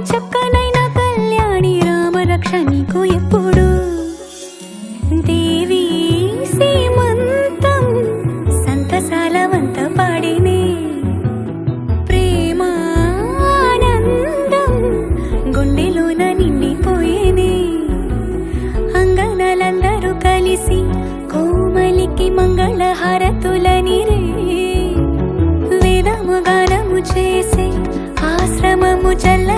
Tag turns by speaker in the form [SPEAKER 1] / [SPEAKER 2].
[SPEAKER 1] చక్కనైన కళ్యాణి రామరక్ష నీకు ఎప్పుడు దేవి సీమంతం సంతసాల వంత పాడినే ప్రేమానందం గుండెలోన నిండిపోయేనే అంగనలందరూ కలిసి కోమలికి మంగళహారతులని రే వేదము గానము చేసే ఆశ్రమము చల్ల